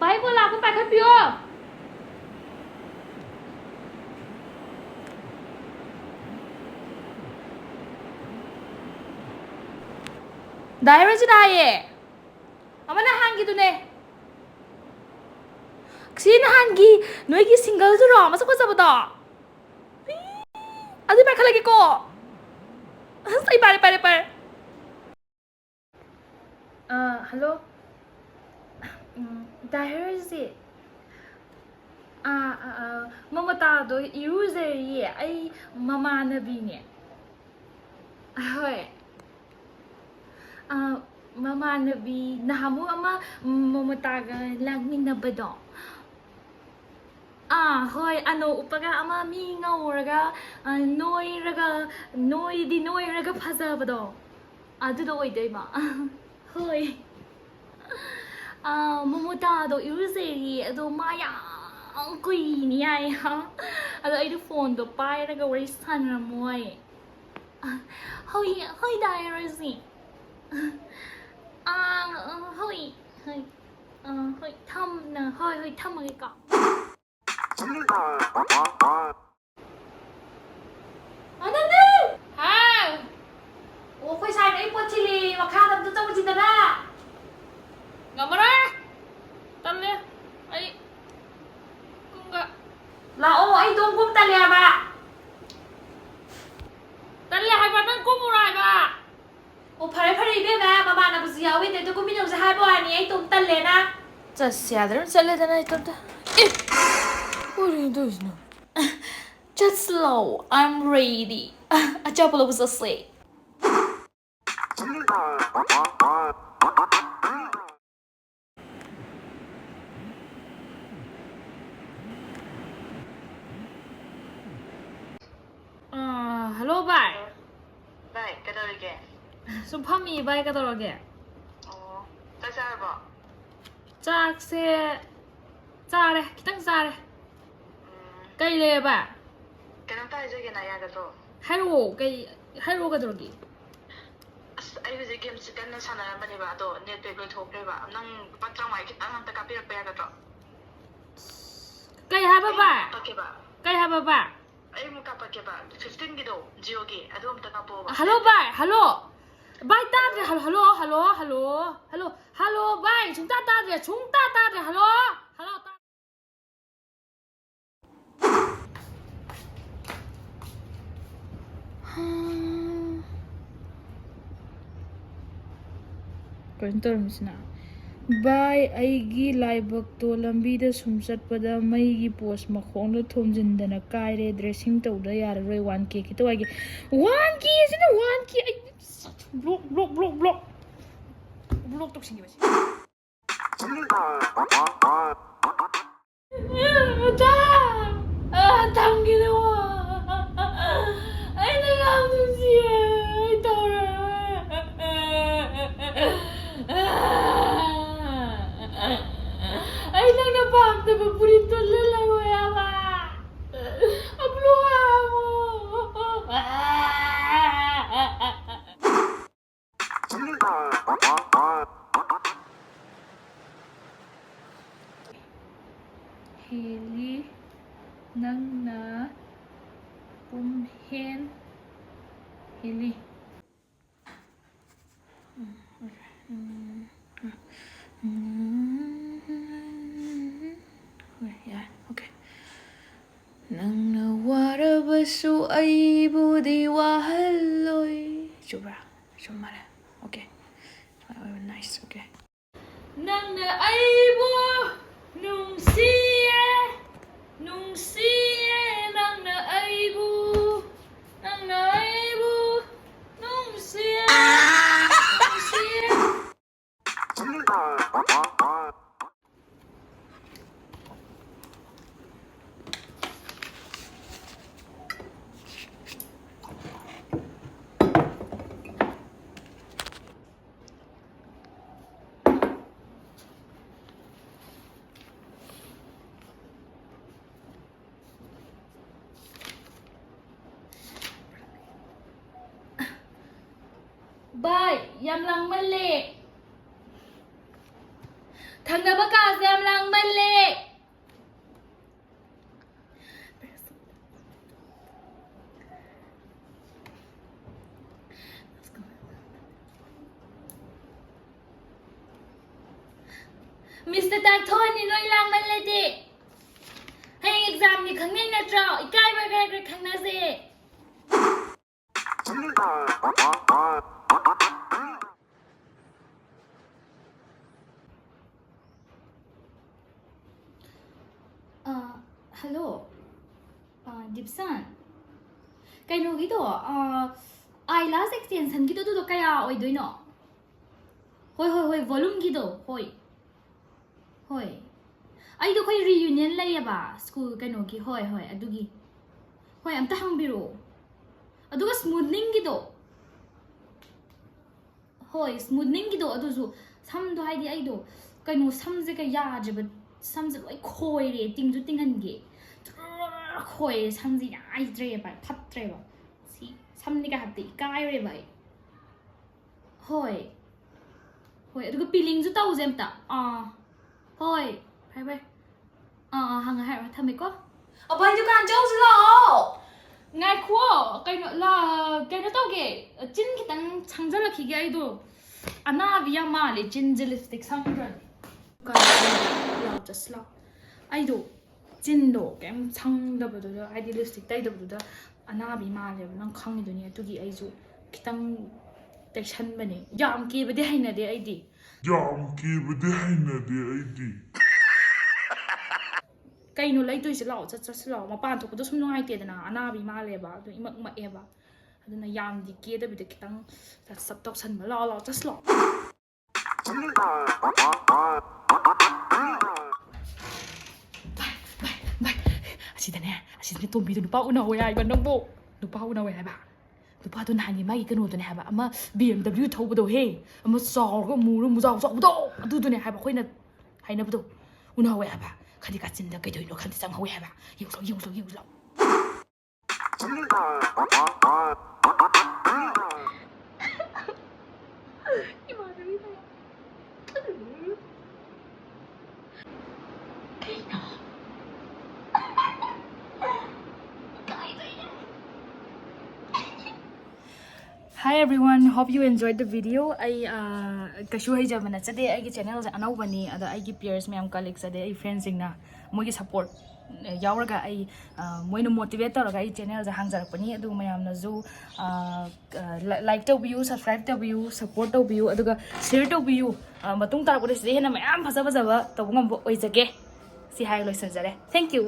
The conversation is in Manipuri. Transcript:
भाई को लाखों पैकेट पियो 다이어리지 나예 아마나 한기도네 신 한기 너에게 싱글 들어 마서 거자보다 아들 발칼라기고 사이 빨리 할로 다이어리지 마마타도 이루제리 아이 마마나비네 ꯍꯣꯏ ꯃꯃꯥꯟꯅꯕꯤ ꯅꯍꯥꯃꯨꯛ ꯑꯃ ꯃꯃꯇꯥꯒ ꯂꯥꯛꯃꯤꯟꯅꯕꯗꯣ ꯍꯣꯏ ꯑꯅꯣ ꯎꯞꯄꯒ ꯑꯃ ꯃꯤ ꯉꯧꯔꯒ ꯅꯣꯏꯔꯒ ꯐꯖꯕꯗꯣ ꯑꯗꯨꯗꯣ ꯑꯣꯏꯗꯣꯏꯕ ꯍꯣꯏ ꯃꯃꯇꯥꯗꯣ ꯏꯔꯨꯖꯔꯤ ꯑꯗꯣ ꯃꯥ ꯌꯥꯝ ꯀꯨꯏꯅꯤ ꯌꯥꯏ ꯑꯗꯣ ꯑꯩꯗꯣ ꯐꯣꯟꯗꯣ ꯄꯥꯏꯔꯒ ꯋꯥꯔꯤ ꯁꯥꯟꯅꯔꯝꯃꯣꯏ ꯍꯣꯏ ꯗꯥꯏꯔꯣꯖꯤ ꯍꯣꯏ ꯊꯝꯃꯒꯦꯀꯣ ꯑꯅꯟꯗ ꯍꯥꯎ ꯑꯩꯈꯣꯏ ꯁꯥꯏꯅ ꯑꯩ ꯄꯣꯠ ꯊꯤꯜꯂꯤ ꯃꯈꯥꯗ ꯑꯝꯇ ꯆꯪꯉꯨꯁꯤꯗꯅ ꯉꯝꯃꯔꯣꯏ ꯇꯜꯂꯦ ꯑꯩ ꯂꯥꯛꯑꯣ ꯑꯩ ꯗꯣꯡꯒꯨꯝ ꯇꯜꯂꯦ ꯍꯥꯏꯕ ꯇꯜꯂꯦ ꯍꯥꯏꯕ ꯅꯪ ꯀꯨꯝꯃꯨꯔꯣ ꯍꯥꯏꯕ ꯑꯣ ꯐꯔꯦ 이ቤ가 ꯃꯃꯥꯟꯅꯕꯁꯨ ꯌꯥꯎꯋꯤ ꯑꯗꯨ ꯀꯨꯝꯃꯤꯟꯅꯧꯁꯦ ꯍꯥꯏꯕ ꯋꯥꯅꯤ ꯑꯩ ꯇꯣꯝ ꯇꯜꯂꯦꯅ ꯆꯠꯁꯦ ꯌꯥꯗ꯭ꯔꯥ ꯆꯠꯂꯦꯗꯅ ꯏꯇꯣꯝꯇ ꯀꯔꯤꯗꯣꯏꯁꯤꯅꯣ ꯆꯠꯁꯂꯣ I'm ready ꯑꯆꯥꯄꯣꯠ ꯂꯧꯕ ꯆꯠꯁꯦ ꯍꯜꯂꯣ ꯚꯥꯏ ꯚꯥꯏ ꯀꯩꯗꯧꯔꯤꯒꯦ ꯁꯨꯝ ꯐꯝꯃꯤ ꯚꯥꯏ ꯀꯩꯗꯧꯔꯒꯦ ꯑꯣ ꯆꯥꯛ ꯆꯥꯔꯕꯣ ꯆꯥꯛꯁꯦ ꯆꯥꯔꯦ ꯈꯤꯇꯪ ꯆꯥꯔꯦ ꯀꯩ ꯂꯩꯔꯕ ꯀꯩꯅꯣꯝꯇ ꯍꯥꯏꯖꯒꯦꯅ ꯌꯥꯒꯗ꯭ꯔꯣ ꯍꯥꯏꯔꯛꯑꯣ ꯍꯥꯏꯔꯛꯑꯣ ꯀꯩꯗꯧꯔꯒꯦ ꯑꯁ ꯑꯩ ꯍꯧꯖꯤꯛ ꯒꯦꯝꯁꯦ ꯀꯟꯅ ꯁꯥꯟꯅꯔꯝꯕꯅꯦꯕ ꯑꯗꯣ ꯅꯦꯠ ꯄꯦꯛ ꯂꯣꯏꯊꯣꯛꯈ꯭ꯔꯦꯕ ꯅꯪ ꯂꯨꯄꯥ 90 ꯈꯤꯇꯪ ꯑꯝꯇ ꯀꯥꯞꯄꯤꯔꯛꯄ ꯌꯥꯒꯗ꯭ꯔꯣ ꯀꯩ ꯍꯥꯏꯕ ꯚꯥꯏ ꯀꯥꯞꯄꯛꯀꯦꯕ ꯀꯩ ꯍꯥꯏꯕ ꯚꯥꯏ ꯑꯩ ꯑꯃꯨꯛ ꯀꯥꯞꯄꯛꯀꯦꯕ 15ꯒꯤꯗꯣ ꯖꯤꯑꯣꯒꯤ ꯑꯗꯨ ꯑꯝꯇ ꯀꯥꯞꯄꯛꯑꯣꯕ ꯍꯜꯂꯣ ꯚꯥꯏ ꯍꯜꯂꯣ ꯚꯥꯏ ꯇꯥꯗ꯭ꯔꯦ ꯍꯜꯂꯣ ꯚꯥꯏ ꯁꯨꯡꯇꯥ ꯇꯥꯗ꯭ꯔꯦ ꯍꯜꯂꯣ ꯀꯩꯅꯣ ꯇꯧꯔꯝꯃꯤꯁꯤꯅ ꯚꯥꯏ ꯑꯩꯒꯤ ꯂꯥꯏꯕꯛꯇꯣ ꯂꯝꯕꯤꯗ ꯁꯨꯝ ꯆꯠꯄꯗ ꯃꯩꯒꯤ ꯄꯣꯁ ꯃꯈꯣꯡꯗ ꯊꯣꯝꯖꯤꯟꯗꯅ ꯀꯥꯏꯔꯦ ꯗ꯭ꯔꯦꯁꯤꯡ ꯇꯧꯗ ꯌꯥꯔꯔꯣꯏ 1K ꯈꯤꯇ ꯋꯥꯏꯒꯦ 1K ꯑꯩ ꯕ꯭ꯂꯣꯛ ꯇꯧꯁꯤꯟꯈꯤꯕꯁꯤ ꯊꯝꯈꯤꯅꯨ ꯑꯩꯅ ꯌꯥꯝ ꯅꯨꯡꯁꯤꯌꯦ ꯑꯩ ꯇꯧꯔꯔꯣꯏ ꯑꯩ ꯅꯪꯅ ꯄꯥꯝꯗꯕ ꯐꯨꯔꯤꯠꯇꯣ ꯂꯤꯠꯂꯔꯣꯏ ꯍꯥꯏꯕ ꯍꯦꯂꯤ ꯅꯪꯅ ꯄꯨꯝꯍꯦꯟ ꯍꯦꯂꯤ ꯍꯣꯏ ꯌꯥꯔꯦ ꯑꯣꯀꯦ ꯅꯪꯅ ꯋꯥꯔꯕꯁꯨ ꯑꯩꯕꯨꯗꯤ ꯋꯥꯍꯜꯂꯣꯏ ꯆꯨꯝꯕ꯭ꯔꯥ ꯆꯨꯝꯃꯔꯦ ꯑꯣꯀꯦ ꯅꯥꯏꯁ ꯑꯣꯀꯦ ꯅꯪꯅ ꯑꯩꯕꯨ ꯅꯨꯡꯁꯤꯌꯦ ꯅꯪꯅ ꯑꯩꯕꯨ ꯅꯨꯡꯁꯤꯌꯦ bai yam lang male thangna ba ka yam lang male Mr. Takthon ni noi lang male de hay exam ni khang nei na tro ikai ba ga khang na se hello Dipsan kaino gi do eyelash extension gi do kaya oi doi no hoi volume gi do hoi ai do khoi reunion lai ba school kaino gi hoi adugi hoi amta hangbiro aduga smoothing gi do hoi smoothing gi do adusu sam do hai di ai do kaino sam je ka ya je ba sam je loi khoi re ting ju ting han ge khoi sam ji ai dre ba phat dre ba si sam ni ka hati kai re bai hoi aduga peeling ju tau jem ta hoi bai hang hai ra thame ko bai dukan chau si lao ngai kho kaino la kaino tau ge chin kitang changjal la khige ai do ana biya ma le chin je lipstick sangran ka la just la ai do chin do kem sang da ba do ai di lipstick tai da ba do ana bi ma le nang khang ni do ni tu gi ai ju kitang tension bane yam ki ba de haina de ai di kaino lai tu si lao cha lao ma pan thok do sum ngai te dana ana bi ma le ba do imak ma e ba aduna yam di ke da bi de kitang sap tok san ma lao cha lao bai asidane tombi do nupa una hoya iban nang bo nupa una hoya ba nupa do nani mai kano do ne ha ba ama BMW thau do he ama saw go mu jaw do adu do ne ha ba khoina haina ba do una hoya ba khadi ka chin da kai do no khadi sang hoya ba yu lo Hi everyone, hope you enjoyed the video. I kashu hai jamana chade ai gi channel se anau bani ada ai gi peers me am colleagues ade ai friends singna moi gi support yauraga ai moina motivate taraga ai channel se hangjarak pani adu mayam na ju like to view, subscribe to view, support to view aduga share to view matung tar ko se hena mayam phaja phaja ba to ngam oi jage si hai loisan jare. Thank you.